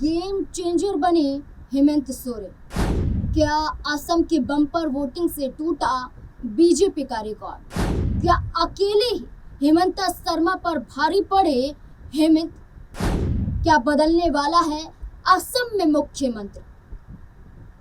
Game changer बने हेमंत सोरेन। क्या असम की बम्पर वोटिंग से टूटा बीजेपी का रिकॉर्ड? क्या अकेले ही हेमंत शर्मा पर भारी पड़े हेमंत? क्या बदलने वाला है असम में मुख्यमंत्री?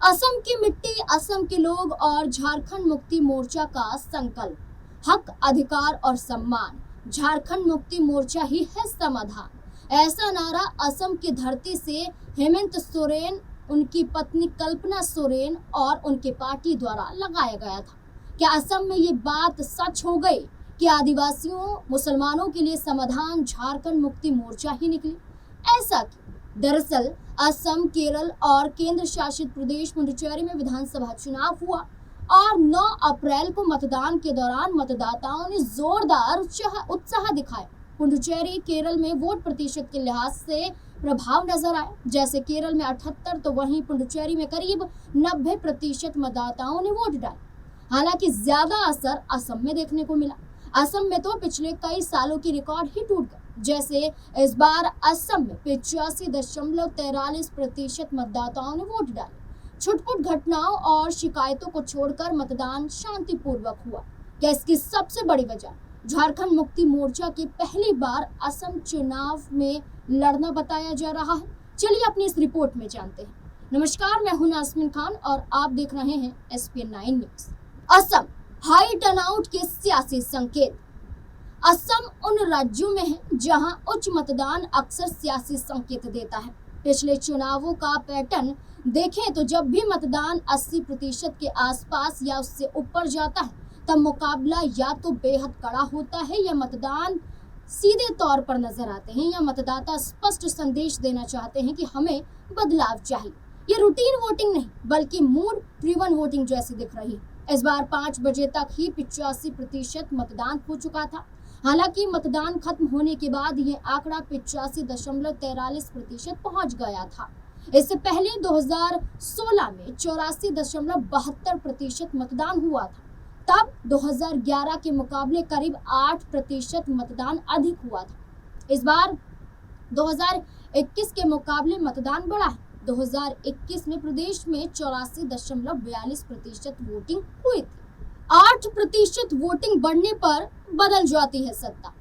असम की मिट्टी, असम के लोग और झारखंड मुक्ति मोर्चा का संकल्प, हक, अधिकार और सम्मान। झारखंड मुक्ति मोर्चा ही है समाधान। ऐसा नारा असम की धरती से हेमंत सोरेन, उनकी पत्नी कल्पना सोरेन और उनके पार्टी द्वारा लगाया गया था। क्या असम में ये बात सच हो गई कि आदिवासियों, मुसलमानों के लिए समाधान झारखंड मुक्ति मोर्चा ही निकली? ऐसा क्यों? दरअसल असम, केरल और केंद्र शासित प्रदेश पुडुचेरी में विधानसभा चुनाव हुआ और 9 अप्रैल को मतदान के दौरान मतदाताओं ने जोरदार उत्साह दिखाया। पुडुचेरी, केरल में वोट प्रतिशत के लिहाज से प्रभाव नजर आए। जैसे केरल में 78 तो वहीं पुडुचेरी में करीब 90% मतदाताओं ने वोट डाले। हालांकि ज्यादा असर असम में देखने को मिला। असम में तो पिछले कई सालों की रिकॉर्ड ही टूट गए। जैसे इस बार असम में 85.43% मतदाताओं ने वोट डाले। छुटपुट घटनाओं और शिकायतों को छोड़कर मतदान शांतिपूर्वक हुआ। क्या इसकी सबसे बड़ी वजह झारखंड मुक्ति मोर्चा की पहली बार असम चुनाव में लड़ना बताया जा रहा है? चलिए अपनी इस रिपोर्ट में जानते हैं। नमस्कार, मैं हूं नाज़मीन खान और आप देख रहे हैं SPN 9 news. Assam high turnout के सियासी संकेत। असम उन राज्यों में है जहां उच्च मतदान अक्सर सियासी संकेत देता है। पिछले चुनावों का पैटर्न देखें तो जब भी मतदान 80% के आसपास या उससे ऊपर जाता है तब मुकाबला या तो बेहद कड़ा होता है या मतदान सीधे तौर पर नजर आते हैं या मतदाता स्पष्ट संदेश देना चाहते हैं कि हमें बदलाव चाहिए। ये रूटीन वोटिंग नहीं बल्कि मूड ड्रिवन वोटिंग जैसी दिख रही है। इस बार 5 बजे तक ही 85% मतदान हो चुका था। हालांकि मतदान खत्म होने के बाद यह आंकड़ा 85.43% पहुंच गया था। इससे पहले 2016 में 84.72% मतदान हुआ था। तब 2011 के मुकाबले करीब 8% मतदान अधिक हुआ था। इस बार 2021 के मुकाबले मतदान बढ़ा है। 2021 में प्रदेश में 84.42% वोटिंग हुई थी। 8% वोटिंग बढ़ने पर बदल जाती है सत्ता।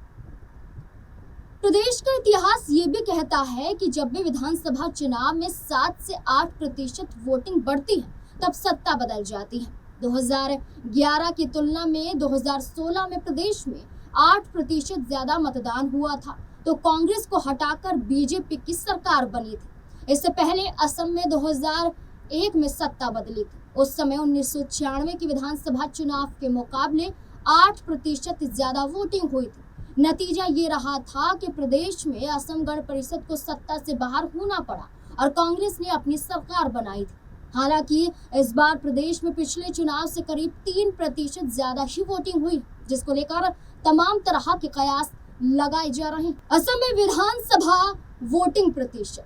प्रदेश का इतिहास ये भी कहता है कि जब भी विधानसभा चुनाव में 7 से 8% वोटिंग बढ़ती है तब सत्ता बदल जाती है। 2011 की तुलना में 2016 में प्रदेश में 8% ज्यादा मतदान हुआ था तो कांग्रेस को हटाकर बीजेपी की सरकार बनी थी। इससे पहले असम में 2001 में सत्ता बदली थी। उस समय 1996 की विधानसभा चुनाव के मुकाबले 8% ज्यादा वोटिंग हुई थी। नतीजा ये रहा था कि प्रदेश में असम गण परिषद को सत्ता से बाहर होना पड़ा और कांग्रेस ने अपनी सरकार बनाई थी। हालांकि इस बार प्रदेश में पिछले चुनाव से करीब 3% ज्यादा ही वोटिंग हुई, जिसको लेकर तमाम तरह के कयास लगाए जा रहे हैं। असम में विधानसभा वोटिंग प्रतिशत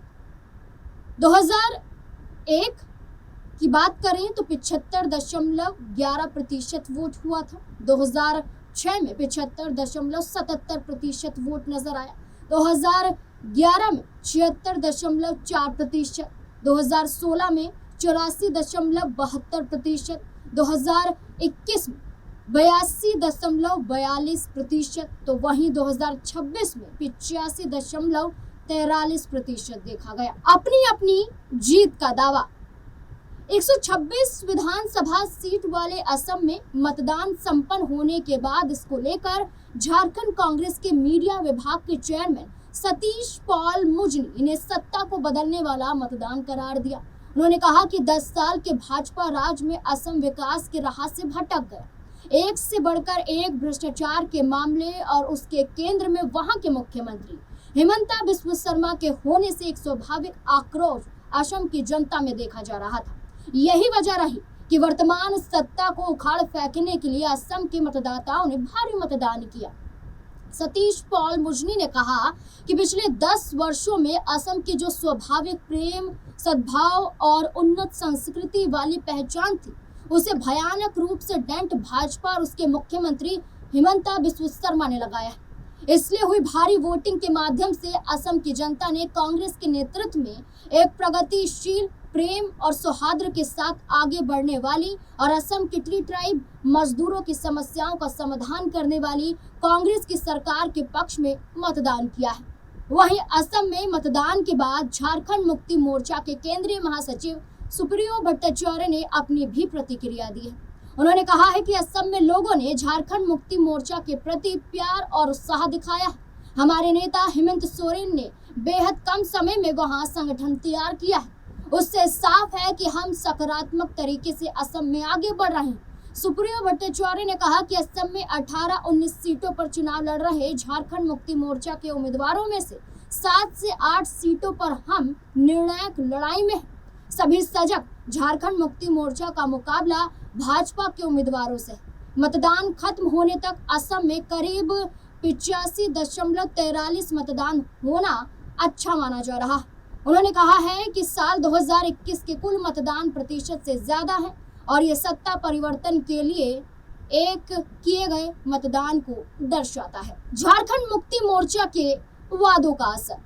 2001 की बात करें तो 75.11% वोट हुआ था। 2006 में 75.77% वोट नजर आया। 2011 में 76.4%, 2016 में 84.72%, 2021 में 82.42%, तो वहीं 2026 में 85.43% देखा गया। अपनी अपनी जीत का दावा। 126 विधानसभा सीट वाले असम में मतदान संपन्न होने के बाद इसको लेकर झारखंड कांग्रेस के मीडिया विभाग के चेयरमैन सतीश पॉल मुजनी ने सत्ता को बदलने वाला मतदान करार दिया। उन्होंने कहा कि 10 साल के भाजपा राज में असम विकास के राह से भटक गया। एक से बढ़कर एक भ्रष्टाचार के मामले और उसके केंद्र में वहां के मुख्यमंत्री हेमंता बिस्वा शर्मा के होने से एक स्वाभाविक आक्रोश असम की जनता में देखा जा रहा था। यही वजह रही कि वर्तमान सत्ता को उखाड़ फेंकने के लिए असम के मतदाताओं ने भारी मतदान किया। सतीश पॉल मुजनी ने कहा कि पिछले 10 वर्षों में असम की जो स्वाभाविक प्रेम, सद्भाव और उन्नत संस्कृति वाली पहचान थी उसे भयानक रूप से डेंट भाजपा और उसके मुख्यमंत्री हेमंता बिस्वा शर्मा ने लगाया है। इसलिए हुई भारी वोटिंग के माध्यम से असम की जनता ने कांग्रेस के नेतृत्व में एक प्रगतिशील, प्रेम और सौहार्द के साथ आगे बढ़ने वाली और असम के ट्री ट्राइब मजदूरों की समस्याओं का समाधान करने वाली कांग्रेस की सरकार के पक्ष में मतदान किया है। वहीं असम में मतदान के बाद झारखंड मुक्ति मोर्चा के केंद्रीय महासचिव सुप्रियो भट्टाचार्य ने अपनी भी प्रतिक्रिया दी है। उन्होंने कहा है कि असम में लोगों ने झारखंड मुक्ति मोर्चा के प्रति प्यार और उत्साह दिखाया है। हमारे नेता हेमंत सोरेन ने बेहद कम समय में वहां संगठन तैयार किया है। उससे साफ है कि हम सकारात्मक तरीके से असम में आगे बढ़ रहे हैं। सुप्रियो भट्टाचार्य ने कहा कि असम में 18-19 सीटों पर चुनाव लड़ रहे झारखंड मुक्ति मोर्चा के उम्मीदवारों में से 7 से 8 सीटों पर हम निर्णायक लड़ाई में हैं। सभी सजग। झारखंड मुक्ति मोर्चा का मुकाबला भाजपा के उम्मीदवारों से। मतदान खत्म होने तक असम में करीब 85.43 मतदान होना अच्छा माना जा रहा है। उन्होंने कहा है कि साल 2021 के कुल मतदान प्रतिशत से ज्यादा है और ये सत्ता परिवर्तन के लिए एक किए गए मतदान को दर्शाता है। झारखंड मुक्ति मोर्चा के वादों का असर।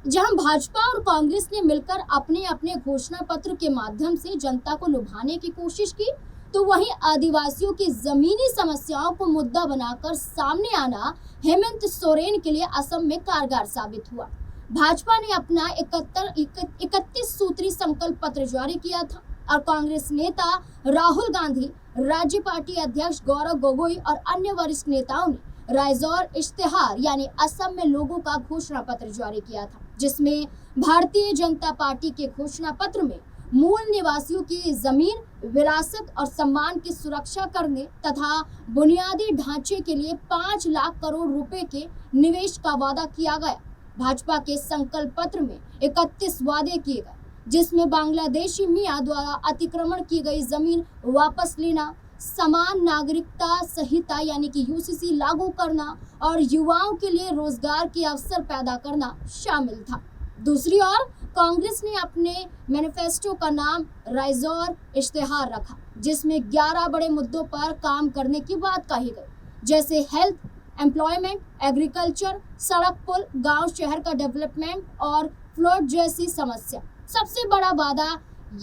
जहां भाजपा और कांग्रेस ने मिलकर अपने अपने घोषणा पत्र के माध्यम से जनता को लुभाने की कोशिश की, तो वहीं आदिवासियों की जमीनी समस्याओं को मुद्दा बनाकर सामने आना हेमंत सोरेन के लिए असम में कारगर साबित हुआ। भाजपा ने अपना 31 सूत्री संकल्प पत्र जारी किया था और कांग्रेस नेता राहुल गांधी, राज्य पार्टी अध्यक्ष गौरव गोगोई और अन्य वरिष्ठ नेताओं ने राइजोर इश्तेहार यानी असम में लोगों का घोषणा पत्र जारी किया था, जिसमें भारतीय जनता पार्टी के घोषणा पत्र में मूल निवासियों की जमीन, विरासत और सम्मान की सुरक्षा करने तथा बुनियादी ढांचे के लिए 5 लाख करोड़ रुपए के निवेश का वादा किया गया। भाजपा के संकल्प पत्र में 31 वादे किए गए, जिसमें बांग्लादेशी मियां द्वारा अतिक्रमण की गई जमीन वापस लेना, समान नागरिकता संहिता यानी कि यूसीसी लागू करना और युवाओं के लिए रोजगार के अवसर पैदा करना शामिल था। दूसरी ओर कांग्रेस ने अपने मैनिफेस्टो का नाम राइजोर इश्तेहार रखा, जिसमें 11 बड़े मुद्दों पर काम करने की बात कही गई, जैसे हेल्थ, एम्प्लॉयमेंट, एग्रीकल्चर, सड़क पुल, गांव शहर का डेवलपमेंट और फ्लोट जैसी समस्या। सबसे बड़ा वादा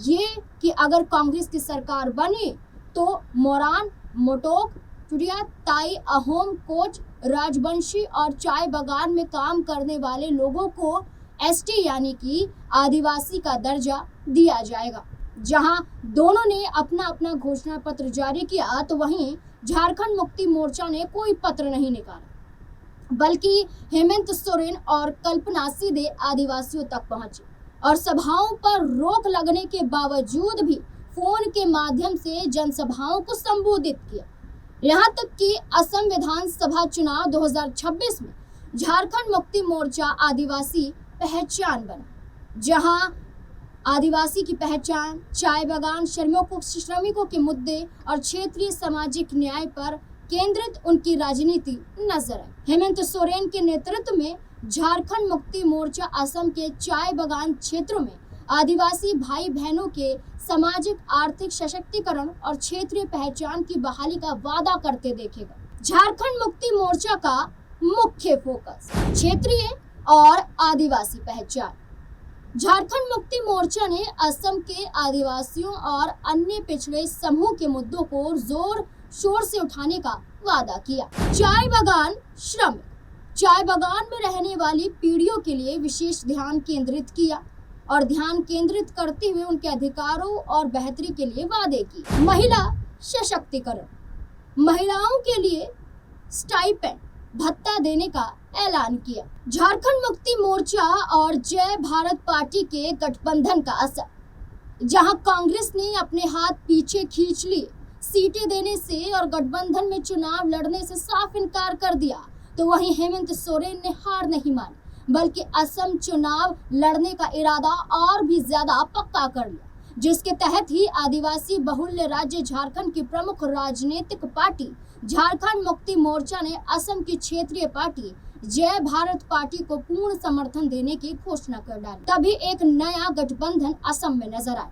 ये कि अगर कांग्रेस की सरकार बनी तो मोरान, मोटोक, चुड़िया, ताई, अहोम, कोच, राजवंशी और चाय बागान में काम करने वाले लोगों को एसटी यानी कि आदिवासी का दर्जा दिया जाएगा। जहां दोनों ने अपना अपना घोषणा पत्र जारी किया, तो वहीं झारखंड मुक्ति मोर्चा ने कोई पत्र नहीं निकाला, बल्कि हेमंत सोरेन और कल्पना सीधे आदिवासियों तक पहुंचे और सभाओं पर रोक लगने के बावजूद भी फोन के माध्यम से जनसभाओं को संबोधित किया। यहाँ तक कि असम विधानसभा चुनाव 2026 में झारखंड मुक्ति मोर्चा आदिवासी पहचान बना, जहां आदिवासी की पहचान, चाय बागान, श्रमिकों के मुद्दे और क्षेत्रीय सामाजिक न्याय पर केंद्रित उनकी राजनीति नजर आई। हेमंत सोरेन के नेतृत्व में झारखंड मुक्ति मोर्चा असम के चाय बागान क्षेत्रों में आदिवासी भाई बहनों के सामाजिक आर्थिक सशक्तिकरण और क्षेत्रीय पहचान की बहाली का वादा करते देखेगा। झारखंड मुक्ति मोर्चा का मुख्य फोकस क्षेत्रीय और आदिवासी पहचान। झारखंड मुक्ति मोर्चा ने असम के आदिवासियों और अन्य पिछड़े समूह के मुद्दों को जोर शोर से उठाने का वादा किया। चाय बागान श्रमिक, चाय बागान में रहने वाली पीढ़ियों के लिए विशेष ध्यान केंद्रित किया और ध्यान केंद्रित करते हुए उनके अधिकारों और बेहतरी के लिए वादे की। महिला सशक्तिकरण, महिलाओं के लिए स्टाइपेंड भत्ता देने का ऐलान किया। झारखंड मुक्ति मोर्चा और जय भारत पार्टी के गठबंधन का असर, जहां कांग्रेस ने अपने हाथ पीछे खींच लिए, सीटें देने से और गठबंधन में चुनाव लड़ने से साफ इनकार कर दिया, तो वहीं हेमंत सोरेन ने हार नहीं मानी, बल्कि असम चुनाव लड़ने का इरादा और भी ज्यादा पक्का कर लिया, जिसके तहत ही आदिवासी बहुल्य राज्य झारखंड की प्रमुख राजनीतिक पार्टी झारखंड मुक्ति मोर्चा ने असम की क्षेत्रीय पार्टी जय भारत पार्टी को पूर्ण समर्थन देने की घोषणा कर डाली। तभी एक नया गठबंधन असम में नजर आया।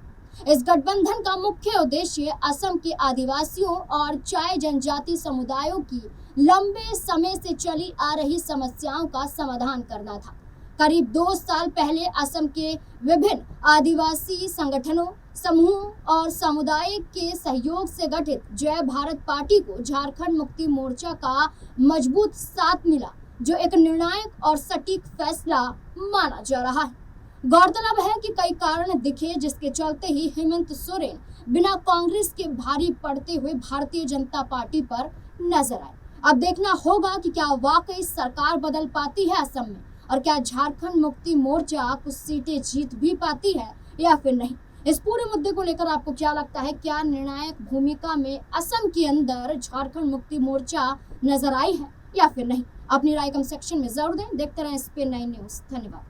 इस गठबंधन का मुख्य उद्देश्य असम के आदिवासियों और चाय जनजाति समुदायों की लंबे समय से चली आ रही समस्याओं का समाधान करना था। करीब 2 साल पहले असम के विभिन्न आदिवासी संगठनों, समूह और समुदाय के सहयोग से गठित जय भारत पार्टी को झारखंड मुक्ति मोर्चा का मजबूत साथ मिला, जो एक निर्णायक और सटीक फैसला माना जा रहा है। गौरतलब है कि कई कारण दिखे जिसके चलते ही हेमंत सोरेन बिना कांग्रेस के भारी पड़ते हुए भारतीय जनता पार्टी पर नजर आए। अब देखना होगा कि क्या वाकई सरकार बदल पाती है असम में, और क्या झारखंड मुक्ति मोर्चा कुछ सीटें जीत भी पाती है या फिर नहीं। इस पूरे मुद्दे को लेकर आपको क्या लगता है? क्या निर्णायक भूमिका में असम के अंदर झारखंड मुक्ति मोर्चा नजर आई है या फिर नहीं? अपनी राय कमेंट सेक्शन में जरूर दें। देखते रहें SP9 न्यूज़। धन्यवाद।